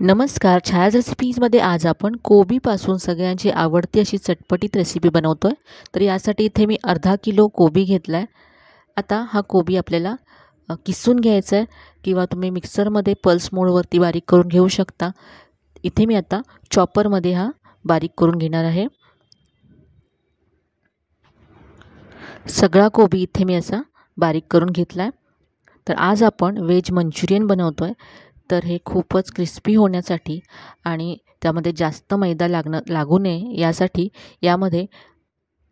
नमस्कार. छायाज रेसिपीजमध्ये आज आपण कोबीपासून सगळ्यांची आवडती अशी चटपटीत रेसिपी बनवतो आहे. तर यासाठी इथे मी अर्धा किलो कोबी घेतला आहे. आता हा कोबी आपल्याला किसून घ्यायचा आहे किंवा तुम्ही मिक्सरमध्ये पल्स मोडवरती बारीक करून घेऊ शकता. इथे मी आता चॉपरमध्ये हा बारीक करून घेणार आहे. सगळा कोबी इथे मी असा बारीक करून घेतला आहे. तर आज आपण व्हेज मंचुरियन बनवतो आहे. तर हे खूपच क्रिस्पी होण्यासाठी आणि त्यामध्ये जास्त मैदा लागू नये यासाठी यामध्ये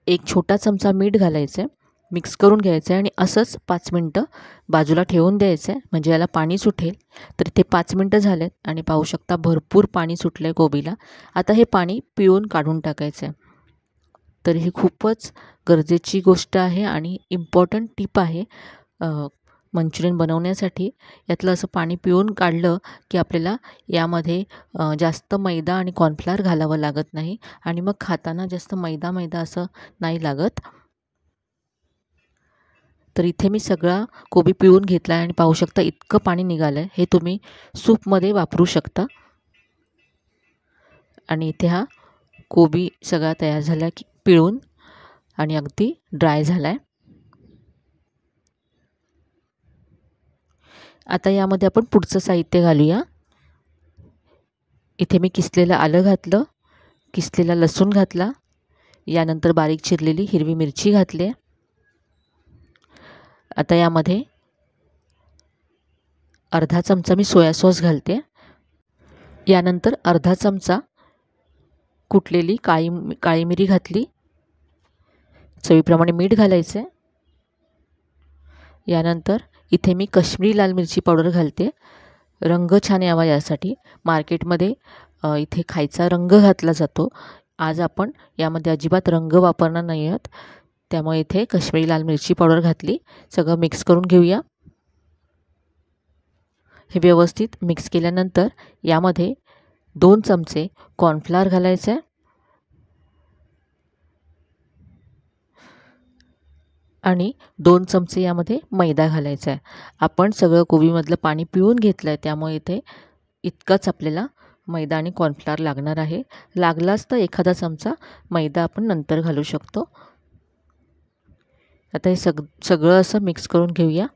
एक छोटा चमचा मीठ घालायचं आहे, मिक्स करून घ्यायचं आहे आणि असंच 5 मिनटं बाजूला ठेवून द्यायचं आहे, म्हणजे याला पाणी सुटेल. तर इथे 5 मिनटं झालेत आणि पाहू शकता भरपूर पाणी सुटलं आहे कोबीला. आता हे पाणी पिळून काढून टाकायचं आहे. तर ही खूपच गरजेची गोष्ट आहे आणि इम्पॉर्टंट टिप आहे मंचुरियन बनवण्यासाठी. यातलं असं पाणी पिळून काढलं की आपल्याला यामध्ये जास्त मैदा आणि कॉर्नफ्लोअर घालावं लागत नाही आणि मग खाताना जास्त मैदा असं नाही लागत. तर इथे मी सगळा कोबी पिळून घेतला आहे आणि पाहू शकता इतकं पाणी निघालं आहे. हे तुम्ही सूपमध्ये वापरू शकता. आणि इथे हा कोबी सगळा तयार झाला की पिळून आणि अगदी ड्राय झाला आहे. आता यामध्ये आपण पुढचं साहित्य घालूया. इथे मी किसलेलं आलं घातलं, किसलेला लसूण घातला, यानंतर बारीक चिरलेली हिरवी मिरची घातली. आता यामध्ये अर्धा चमचा मी सोया सॉस घालते. यानंतर अर्धा चमचा कुटलेली काळी मिरी घातली. चवीप्रमाणे मीठ घालायचं आहे. यानंतर इथे मी काश्मीरी लाल मिरची पावडर घालते, रंग छान यावा यासाठी. मार्केटमध्ये इथे खायचा रंग घातला जातो. आज आपण यामध्ये अजिबात रंग वापरणार नाही आहोत, त्यामुळे इथे काश्मीरी लाल मिरची पावडर घातली. सगळं मिक्स करून घेऊया. हे व्यवस्थित मिक्स केल्यानंतर यामध्ये 2 चमचे कॉर्नफ्लोअर घालायचं आहे आणि 2 चमचे यामध्ये मैदा घालायचा आहे. आपण सगळं कोबीमधलं पाणी पिळून घेतलं आहे, त्यामुळे इथे इतकाच आपल्याला मैदा आणि कॉर्नफ्लोअर लागणार आहे. लागलाच तर एखादा चमचा मैदा आपण नंतर घालू शकतो. आता हे सगळं असं मिक्स करून घेऊया.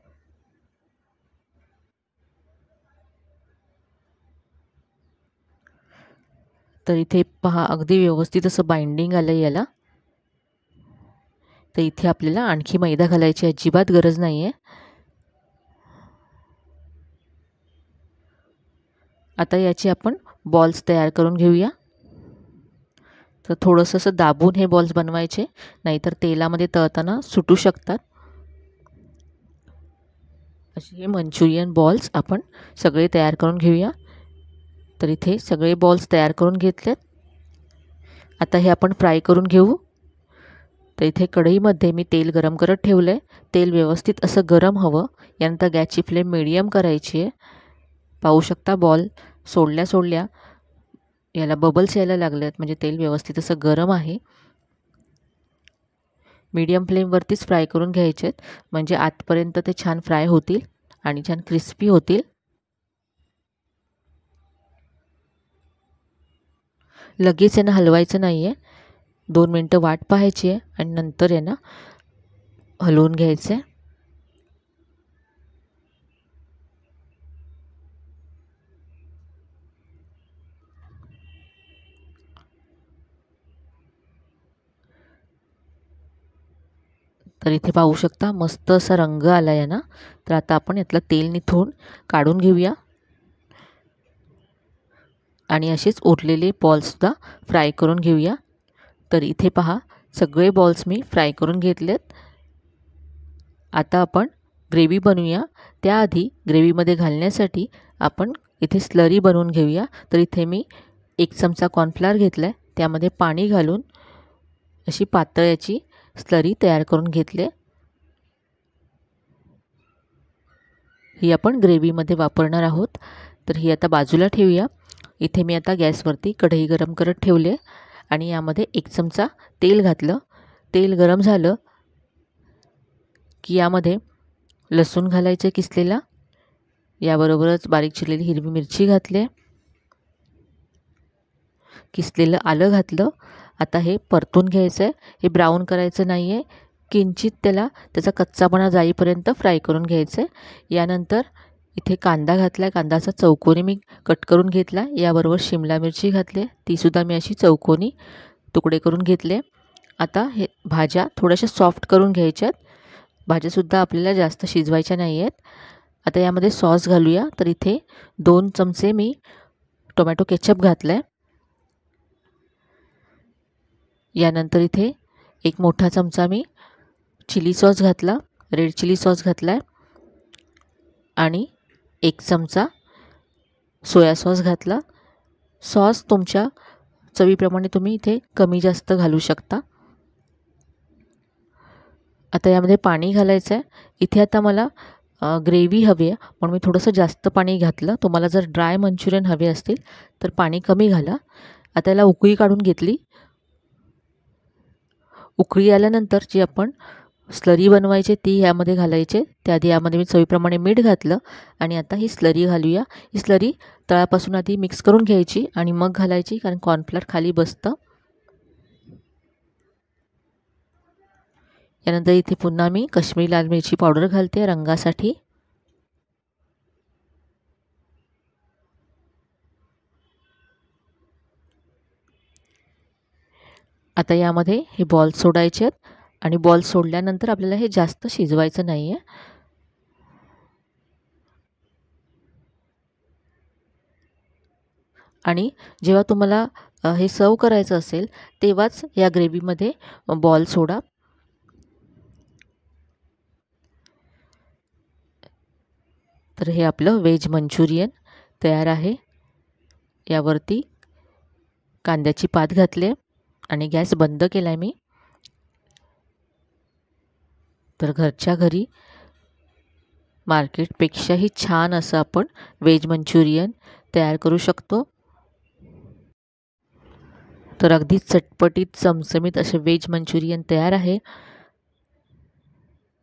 तर इथे पहा अगदी व्यवस्थित असं बाइंडिंग आलं याला. तर इथे आपल्याला आणखी मैदा घालायची अजिबात गरज नाही आहे. आता याचे आपण बॉल्स तयार करून घेऊया. तर थोडंसं असं दाबून हे बॉल्स बनवायचे, नाहीतर तेलामध्ये तळताना सुटू शकतात. असे हे मंचुरियन बॉल्स आपण सगळे तयार करून घेऊया. तर इथे सगळे बॉल्स तयार करून घेतलेत. आता हे आपण फ्राय करून घेऊ. तर इथे कढईमध्ये मी तेल गरम करत ठेवलं आहे. तेल व्यवस्थित असं गरम हवं. यानंतर गॅसची फ्लेम मीडियम करायची आहे. पाहू शकता बॉल सोडल्या याला बबल्स यायला लागले आहेत, म्हणजे तेल व्यवस्थित असं गरम आहे. मीडियम फ्लेमवरतीच फ्राय करून घ्यायचे आहेत, म्हणजे आतपर्यंत ते छान फ्राय होतील आणि छान क्रिस्पी होतील. लगेच यांना हलवायचं नाही आहे. 2 मिनटं वाट पाहायची आहे आणि नंतर यांना हलवून घ्यायचं आहे. तर इथे पाहू शकता मस्त असा रंग आला आहे ना. तर आता आपण यातलं तेल निथळून काढून घेऊया आणि असेच उरलेले बॉल्ससुद्धा फ्राय करून घेऊया. तर इथे पहा सगळे बॉल्स मी फ्राय करून घेतलेत. आता आपण ग्रेव्ही बनवूया. त्याआधी ग्रेव्हीमध्ये घालण्यासाठी आपण इथे स्लरी बनवून घेऊया. तर इथे मी 1 चमचा कॉर्नफ्लोअर घेतला आहे, त्यामध्ये पाणी घालून अशी पातळ याची स्लरी तयार करून घेतली. ही आपण ग्रेव्हीमध्ये वापरणार आहोत. तर ही आता बाजूला ठेवूया. इथे मी आता गॅसवरती कढई गरम करत ठेवले आणि यामध्ये 1 चमचा तेल घातलं. तेल गरम झालं की यामध्ये लसूण घालायचं किसलेला, याबरोबरच बारीक चिरलेली हिरवी मिरची घातली किसलेलं आलं घातलं. आता हे परतून घ्यायचं आहे. हे ब्राऊन करायचं नाही आहे, किंचित त्याचा कच्चापणा जाईपर्यंत फ्राय करून घ्यायचं आहे. यानंतर इथे कांदा घातला आहे. कांदा असा चौकोनी मी कट करून घेतला. याबरोबर शिमला मिरची घातली आहे, तीसुद्धा मी अशी चौकोनी तुकडे करून घेतले. आता हे भाज्या थोड्याशा सॉफ्ट करून घ्यायच्यात. भाज्यासुद्धा आपल्याला जास्त शिजवायच्या नाही आहेत. आता यामध्ये सॉस घालूया. तर इथे 2 चमचे मी टोमॅटो केचप घातला आहे. यानंतर इथे 1 मोठा चमचा मी चिली सॉस घातला, रेड चिली सॉस घातला आहे. आणि 1 चमचा सोया सॉस घातला. सॉस तुमच्या चवीप्रमाणे तुम्ही इथे कमी जास्त घालू शकता. आता यामध्ये पाणी घालायचं आहे. इथे आता मला ग्रेव्ही हवी आहे म्हणून मी थोडंसं जास्त पाणी घातलं. तुम्हाला जर ड्राय मंचुरियन हवे असतील तर पाणी कमी घाला. आता याला उकळी काढून घेतली. उकळी आल्यानंतर जी आपण स्लरी बनवायची ती यामध्ये घालायचे. त्याआधी यामध्ये मी चवीप्रमाणे मीठ घातलं आणि आता ही स्लरी घालूया. ही स्लरी तळापासून आधी मिक्स करून घ्यायची आणि मग घालायची, कारण कॉर्नफ्लोअर खाली बसतं. यानंतर इथे पुन्हा मी काश्मीरी लाल मिरची पावडर घालते रंगासाठी. आता यामध्ये हे बॉल सोडायचे आहेत आणि बॉल सोडल्यानंतर आपल्याला हे जास्त शिजवायचं नाही आहे. आणि जेव्हा तुम्हाला हे सर्व करायचं असेल तेव्हाच या ग्रेव्हीमध्ये बॉल सोडा. तर हे आपलं व्हेज मंचुरियन तयार आहे. यावरती कांद्याची पात घातली आणि गॅस बंद केला आहे मी. तर घरच्या घरी मार्केटपेक्षाही छान असं आपण व्हेज मंचुरियन तयार करू शकतो. तर अगदी चटपटीत चमचमीत असे व्हेज मंचुरियन तयार आहे.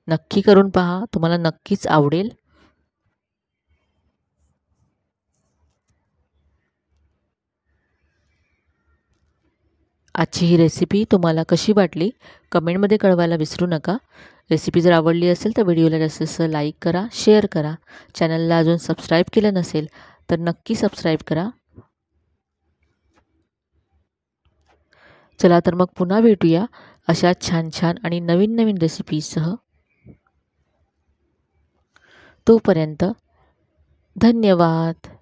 नक्की करून पहा, तुम्हाला नक्कीच आवडेल. आजची ही रेसिपी तुम्हाला कशी वाटली कमेंटमध्ये कळवायला विसरू नका. रेसिपी जर आवडली असेल तर व्हिडिओला जास्तीत लाईक करा, शेअर करा. चॅनलला अजून सबस्क्राईब केलं नसेल तर नक्की सबस्क्राईब करा. चला तर मग पुन्हा भेटूया अशा छान छान आणि नवीन नवीन रेसिपीसह. तोपर्यंत धन्यवाद.